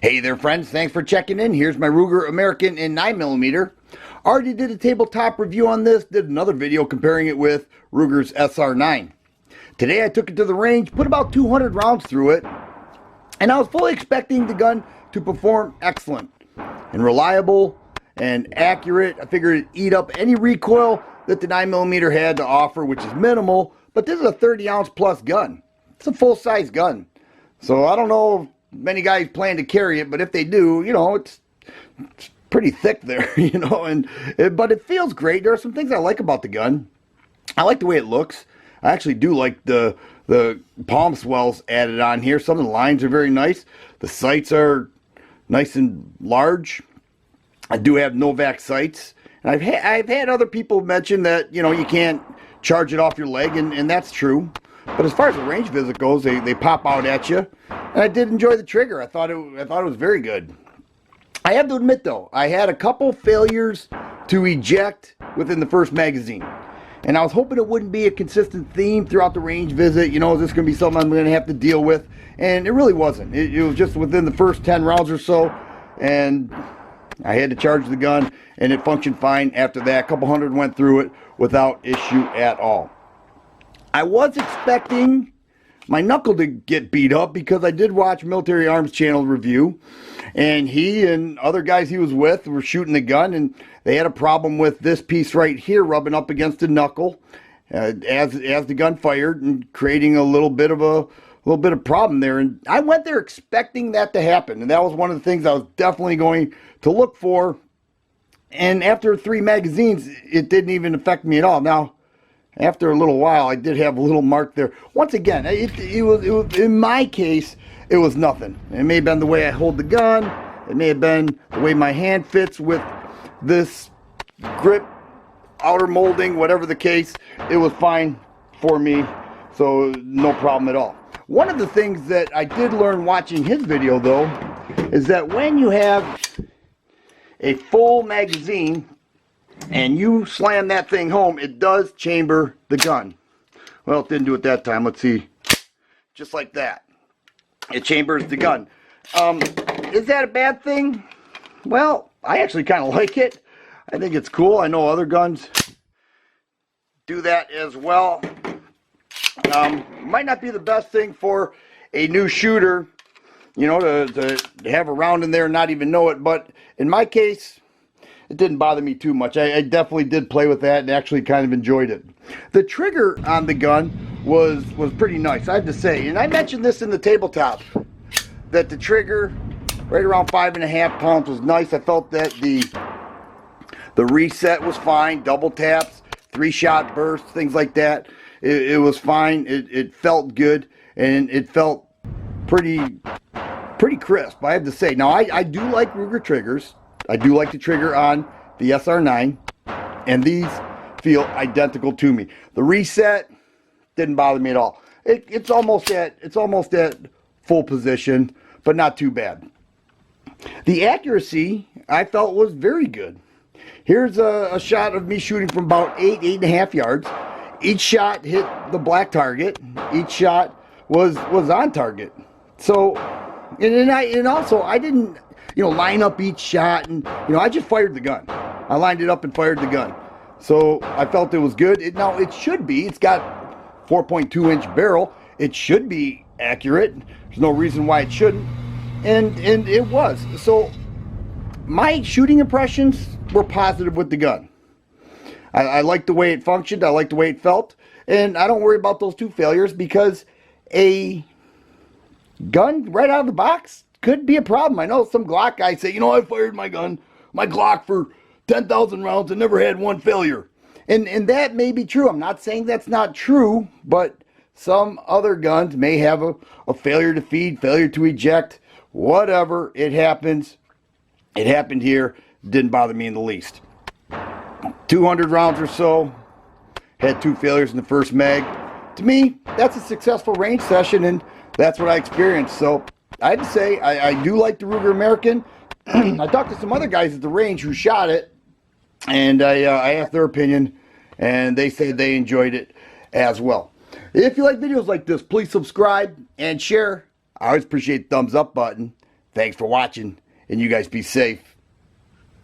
Hey there friends, thanks for checking in. Here's my Ruger American in 9mm. Already did a tabletop review on this, did another video comparing it with Ruger's SR9. Today I took it to the range, put about 200 rounds through it, and I was fully expecting the gun to perform excellent and reliable and accurate. I figured it'd eat up any recoil that the 9mm had to offer, which is minimal, but this is a 30 ounce plus gun. It's a full-size gun. So I don't know if many guys plan to carry it, but if they do, you know, it's pretty thick there, you know, but it feels great. There are some things I like about the gun. I like the way it looks. I actually do like the palm swells added on here. Some of the lines are very nice. The sights are nice and large. I do have Novak sights. And I've had other people mention that, you know, you can't charge it off your leg, and that's true. But as far as the range visit goes, they pop out at you. And I did enjoy the trigger. I thought it was very good. I have to admit though, I had a couple failures to eject within the first magazine. And I was hoping it wouldn't be a consistent theme throughout the range visit. You know, is this going to be something I'm going to have to deal with? And it really wasn't. It was just within the first 10 rounds or so. And I had to charge the gun, and it functioned fine after that. A couple hundred went through it without issue at all. I was expecting my knuckle to get beat up because I did watch Military Arms Channel review, and he and other guys he was with were shooting the gun, and they had a problem with this piece right here rubbing up against the knuckle as the gun fired, and creating a little bit of problem there. And I went there expecting that to happen, and that was one of the things I was definitely going to look for. And after 3 magazines, it didn't even affect me at all. Now, after a little while, I did have a little mark there. Once again, it was in my case, it was nothing. It may have been the way I hold the gun. It may have been the way my hand fits with this grip, outer molding, whatever the case. It was fine for me, so no problem at all. One of the things that I did learn watching his video, though, is that when you have a full magazine and you slam that thing home, it does chamber the gun. Well, it didn't do it that time. Let's see. Just like that. It chambers the gun. Is that a bad thing? Well, I actually kind of like it. I think it's cool. I know other guns do that as well. Might not be the best thing for a new shooter, you know, to have a round in there and not even know it. But in my case, it didn't bother me too much. I definitely did play with that and actually kind of enjoyed it. The trigger on the gun was pretty nice, I have to say. And I mentioned this in the tabletop, that the trigger right around 5.5 pounds was nice. I felt that the reset was fine, double taps, 3-shot bursts, things like that. It was fine. It felt good, and it felt pretty crisp, I have to say. Now, I do like Ruger triggers. I do like the trigger on the SR9, and these feel identical to me. The reset didn't bother me at all. It's almost at full position, but not too bad. The accuracy I felt was very good. Here's a shot of me shooting from about 8.5 yards. Each shot hit the black target. Each shot was on target. So, and also I didn't, you know, line up each shot, and, you know, I just fired the gun. I lined it up and fired the gun. So I felt it was good. Now it should be. It's got 4.2-inch barrel. It should be accurate. There's no reason why it shouldn't. And it was. So my shooting impressions were positive with the gun. I liked the way it functioned. I liked the way it felt. And I don't worry about those 2 failures, because a gun right out of the box could be a problem. I know some Glock guys say, you know, I fired my Glock for 10,000 rounds and never had 1 failure. And that may be true. I'm not saying that's not true, but some other guns may have a failure to feed, failure to eject, whatever. It happens. It happened here. Didn't bother me in the least. 200 rounds or so. Had 2 failures in the first mag. To me, that's a successful range session, and that's what I experienced. So I have to say, I do like the Ruger American. I talked to some other guys at the range who shot it, and I asked their opinion, and they said they enjoyed it as well. If you like videos like this, please subscribe and share. I always appreciate the thumbs up button. Thanks for watching, and you guys be safe.